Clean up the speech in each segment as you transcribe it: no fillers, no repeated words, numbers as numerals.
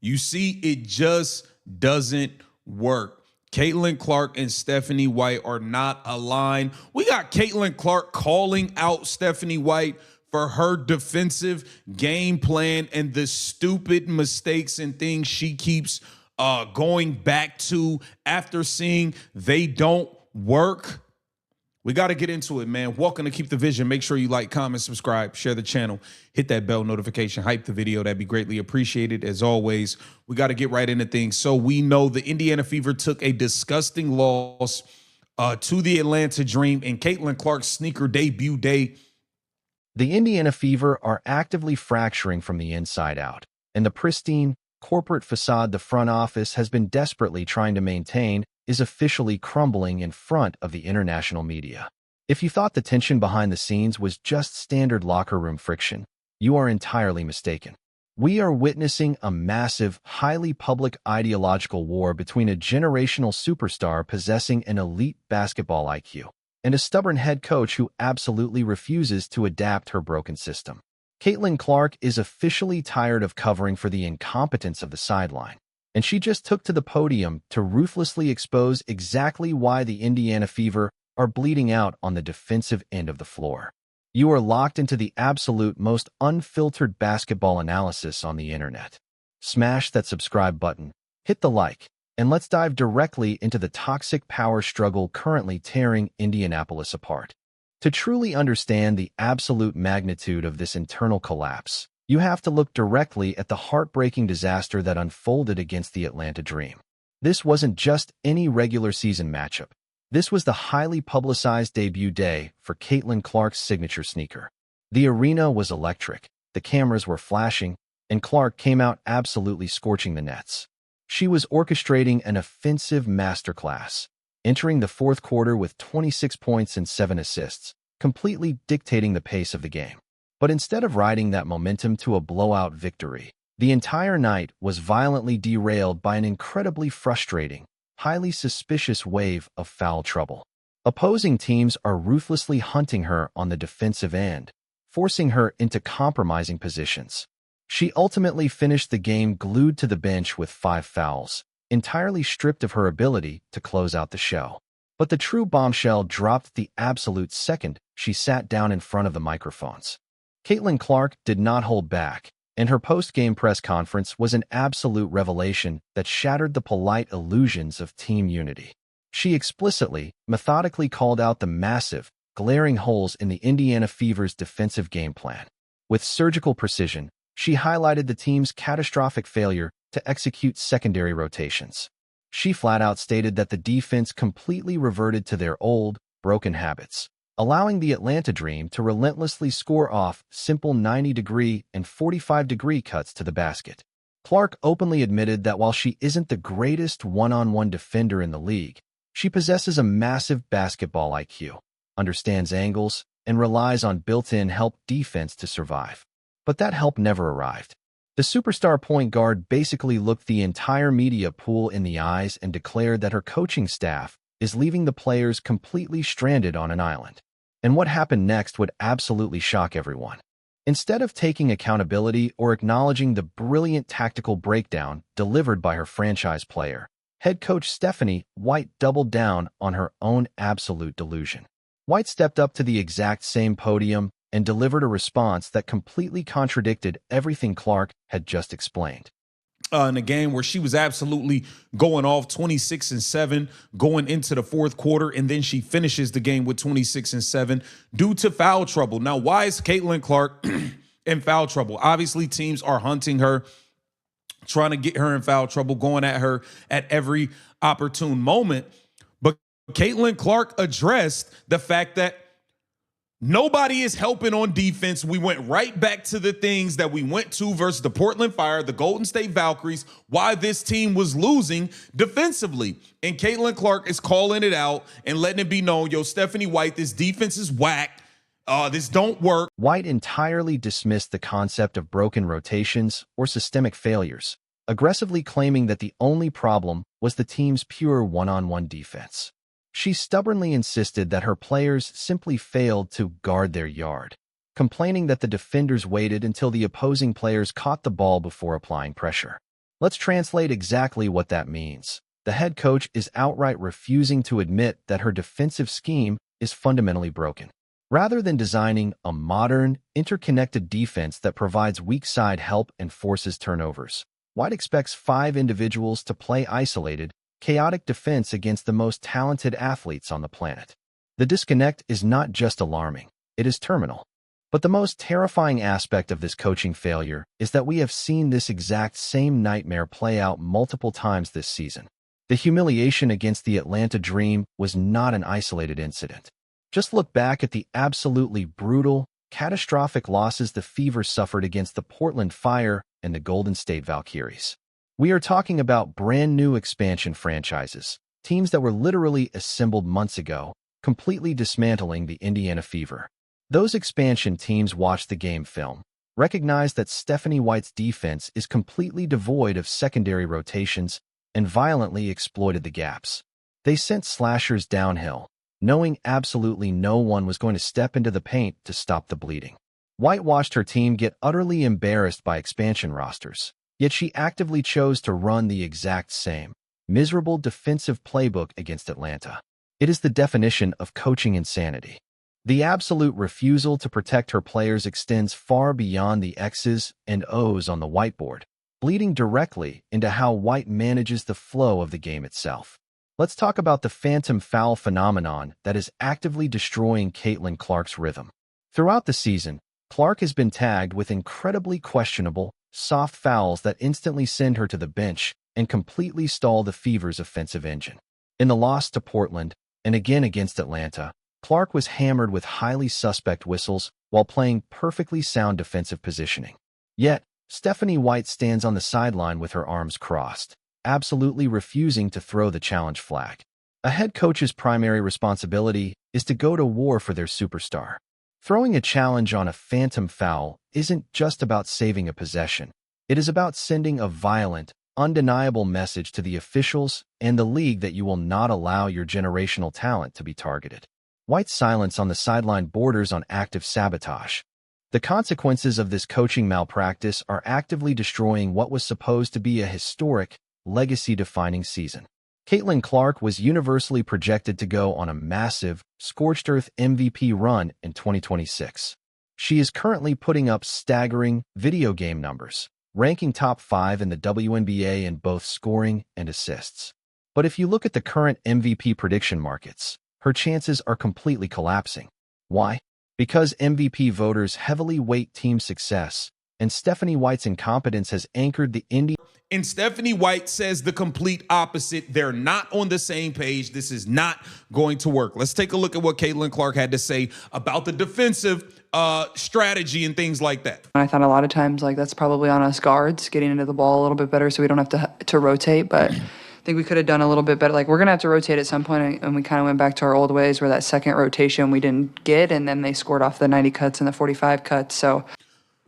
You see, it just doesn't work. Caitlin Clark and Stephanie White are not aligned. We got Caitlin Clark calling out Stephanie White for her defensive game plan and the stupid mistakes and things she keeps going back to after seeing they don't work. We got to get into it, man. Welcome to Keep the Vision. Make sure you like, comment, subscribe, share the channel, hit that bell notification, hype the video. That'd be greatly appreciated. As always, we got to get right into things. So we know the Indiana Fever took a disgusting loss to the Atlanta Dream in Caitlin Clark's sneaker debut day. The Indiana Fever are actively fracturing from the inside out, and the pristine, corporate facade the front office has been desperately trying to maintain is officially crumbling in front of the international media. If you thought the tension behind the scenes was just standard locker room friction, you are entirely mistaken. We are witnessing a massive, highly public ideological war between a generational superstar possessing an elite basketball IQ and a stubborn head coach who absolutely refuses to adapt her broken system. Caitlin Clark is officially tired of covering for the incompetence of the sideline, and she just took to the podium to ruthlessly expose exactly why the Indiana Fever are bleeding out on the defensive end of the floor. You are locked into the absolute most unfiltered basketball analysis on the internet. Smash that subscribe button, hit the like, and let's dive directly into the toxic power struggle currently tearing Indianapolis apart. To truly understand the absolute magnitude of this internal collapse, you have to look directly at the heartbreaking disaster that unfolded against the Atlanta Dream. This wasn't just any regular season matchup. This was the highly publicized debut day for Caitlin Clark's signature sneaker. The arena was electric, the cameras were flashing, and Clark came out absolutely scorching the nets. She was orchestrating an offensive masterclass, entering the fourth quarter with 26 points and 7 assists, completely dictating the pace of the game. But instead of riding that momentum to a blowout victory, the entire night was violently derailed by an incredibly frustrating, highly suspicious wave of foul trouble. Opposing teams are ruthlessly hunting her on the defensive end, forcing her into compromising positions. She ultimately finished the game glued to the bench with 5 fouls, entirely stripped of her ability to close out the show. But the true bombshell dropped the absolute second she sat down in front of the microphones. Caitlin Clark did not hold back, and her post-game press conference was an absolute revelation that shattered the polite illusions of team unity. She explicitly, methodically called out the massive, glaring holes in the Indiana Fever's defensive game plan. With surgical precision, she highlighted the team's catastrophic failure to execute secondary rotations. She flat-out stated that the defense completely reverted to their old, broken habits, allowing the Atlanta Dream to relentlessly score off simple 90-degree and 45-degree cuts to the basket. Clark openly admitted that while she isn't the greatest one-on-one defender in the league, she possesses a massive basketball IQ, understands angles, and relies on built-in help defense to survive. But that help never arrived. The superstar point guard basically looked the entire media pool in the eyes and declared that her coaching staff is leaving the players completely stranded on an island. And what happened next would absolutely shock everyone. Instead of taking accountability or acknowledging the brilliant tactical breakdown delivered by her franchise player, head coach Stephanie White doubled down on her own absolute delusion. White stepped up to the exact same podium and delivered a response that completely contradicted everything Clark had just explained. In a game where she was absolutely going off 26-7 going into the fourth quarter, and then she finishes the game with 26-7 due to foul trouble. Now, why is Caitlin Clark in foul trouble? Obviously, teams are hunting her, trying to get her in foul trouble, going at her at every opportune moment. But Caitlin Clark addressed the fact that nobody is helping on defense. We went right back to the things that we went to versus the Portland Fire, the Golden State Valkyries, why this team was losing defensively. And Caitlin Clark is calling it out and letting it be known, yo, Stephanie White, this defense is whack. This don't work. White entirely dismissed the concept of broken rotations or systemic failures, aggressively claiming that the only problem was the team's pure one-on-one defense. She stubbornly insisted that her players simply failed to guard their yard, complaining that the defenders waited until the opposing players caught the ball before applying pressure. Let's translate exactly what that means. The head coach is outright refusing to admit that her defensive scheme is fundamentally broken. Rather than designing a modern, interconnected defense that provides weak side help and forces turnovers, White expects 5 individuals to play isolated, chaotic defense against the most talented athletes on the planet. The disconnect is not just alarming, it is terminal. But the most terrifying aspect of this coaching failure is that we have seen this exact same nightmare play out multiple times this season. The humiliation against the Atlanta Dream was not an isolated incident. Just look back at the absolutely brutal, catastrophic losses the Fever suffered against the Portland Fire and the Golden State Valkyries. We are talking about brand new expansion franchises, teams that were literally assembled months ago, completely dismantling the Indiana Fever. Those expansion teams watched the game film, recognized that Stephanie White's defense is completely devoid of secondary rotations, and violently exploited the gaps. They sent slashers downhill, knowing absolutely no one was going to step into the paint to stop the bleeding. White watched her team get utterly embarrassed by expansion rosters, yet she actively chose to run the exact same, miserable defensive playbook against Atlanta. It is the definition of coaching insanity. The absolute refusal to protect her players extends far beyond the X's and O's on the whiteboard, bleeding directly into how White manages the flow of the game itself. Let's talk about the phantom foul phenomenon that is actively destroying Caitlin Clark's rhythm. Throughout the season, Clark has been tagged with incredibly questionable, soft fouls that instantly send her to the bench and completely stall the Fever's offensive engine. In the loss to Portland, and again against Atlanta, Clark was hammered with highly suspect whistles while playing perfectly sound defensive positioning. Yet, Stephanie White stands on the sideline with her arms crossed, absolutely refusing to throw the challenge flag. A head coach's primary responsibility is to go to war for their superstar. Throwing a challenge on a phantom foul isn't just about saving a possession. It is about sending a violent, undeniable message to the officials and the league that you will not allow your generational talent to be targeted. White's silence on the sideline borders on active sabotage. The consequences of this coaching malpractice are actively destroying what was supposed to be a historic, legacy-defining season. Caitlin Clark was universally projected to go on a massive, scorched earth MVP run in 2026. She is currently putting up staggering video game numbers, ranking top 5 in the WNBA in both scoring and assists. But if you look at the current MVP prediction markets, her chances are completely collapsing. Why? Because MVP voters heavily weight team success, and Stephanie White's incompetence has anchored the And Stephanie White says the complete opposite. They're not on the same page. This is not going to work. Let's take a look at what Caitlin Clark had to say about the defensive strategy and things like that. I thought a lot of times that's probably on us guards, getting into the ball a little bit better so we don't have to rotate, but I think we could have done a little bit better. We're going to have to rotate at some point, and we kind of went back to our old ways where that second rotation we didn't get, and then they scored off the 90 cuts and the 45 cuts. So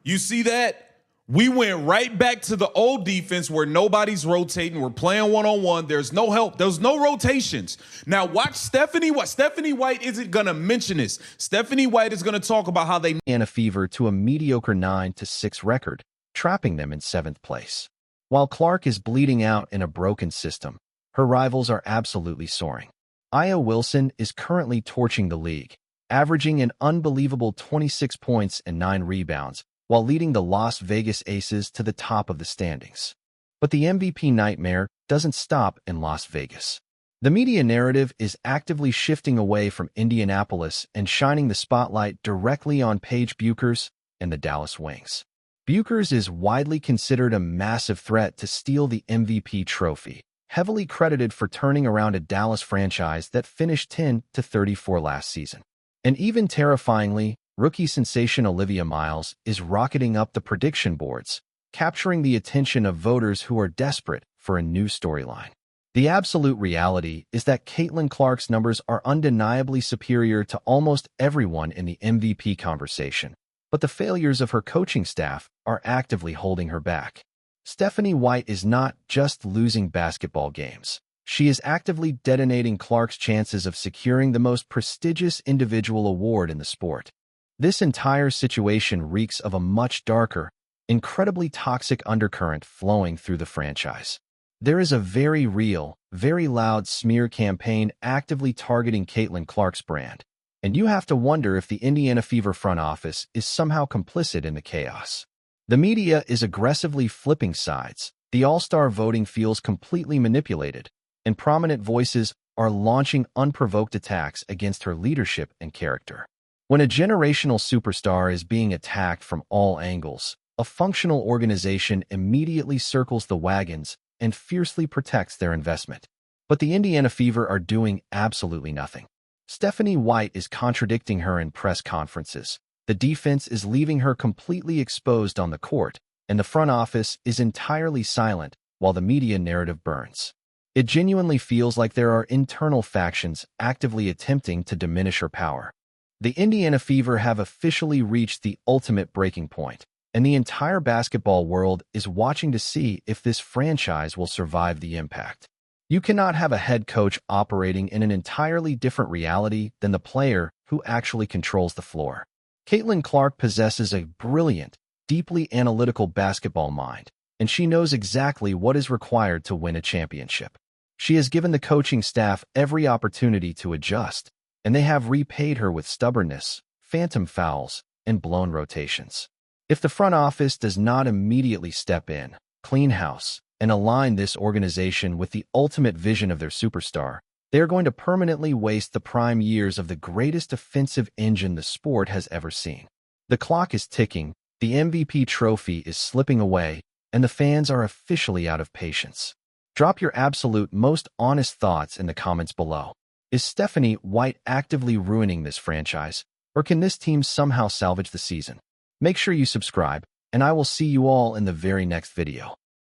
you see that? We went right back to the old defense where nobody's rotating. We're playing one-on-one. There's no help. There's no rotations. Now watch Stephanie White. Stephanie White isn't going to mention this. Stephanie White is going to talk about how they Indiana Fever to a mediocre 9-6 record, trapping them in 7th place. While Clark is bleeding out in a broken system, her rivals are absolutely soaring. Aya Wilson is currently torching the league, averaging an unbelievable 26 points and 9 rebounds, while leading the Las Vegas Aces to the top of the standings. But the MVP nightmare doesn't stop in Las Vegas. The media narrative is actively shifting away from Indianapolis and shining the spotlight directly on Paige Bueckers and the Dallas Wings. Bueckers is widely considered a massive threat to steal the MVP trophy, heavily credited for turning around a Dallas franchise that finished 10-34 last season. And even terrifyingly, rookie sensation Olivia Miles is rocketing up the prediction boards, capturing the attention of voters who are desperate for a new storyline. The absolute reality is that Caitlin Clark's numbers are undeniably superior to almost everyone in the MVP conversation, but the failures of her coaching staff are actively holding her back. Stephanie White is not just losing basketball games. She is actively detonating Clark's chances of securing the most prestigious individual award in the sport. This entire situation reeks of a much darker, incredibly toxic undercurrent flowing through the franchise. There is a very real, very loud smear campaign actively targeting Caitlin Clark's brand, and you have to wonder if the Indiana Fever front office is somehow complicit in the chaos. The media is aggressively flipping sides, the all-star voting feels completely manipulated, and prominent voices are launching unprovoked attacks against her leadership and character. When a generational superstar is being attacked from all angles, a functional organization immediately circles the wagons and fiercely protects their investment. But the Indiana Fever are doing absolutely nothing. Stephanie White is contradicting her in press conferences. The defense is leaving her completely exposed on the court, and the front office is entirely silent while the media narrative burns. It genuinely feels like there are internal factions actively attempting to diminish her power. The Indiana Fever have officially reached the ultimate breaking point, and the entire basketball world is watching to see if this franchise will survive the impact. You cannot have a head coach operating in an entirely different reality than the player who actually controls the floor. Caitlin Clark possesses a brilliant, deeply analytical basketball mind, and she knows exactly what is required to win a championship. She has given the coaching staff every opportunity to adjust, and they have repaid her with stubbornness, phantom fouls, and blown rotations. If the front office does not immediately step in, clean house, and align this organization with the ultimate vision of their superstar, they are going to permanently waste the prime years of the greatest offensive engine the sport has ever seen. The clock is ticking, the MVP trophy is slipping away, and the fans are officially out of patience. Drop your absolute most honest thoughts in the comments below. Is Stephanie White actively ruining this franchise, or can this team somehow salvage the season? Make sure you subscribe, and I will see you all in the very next video.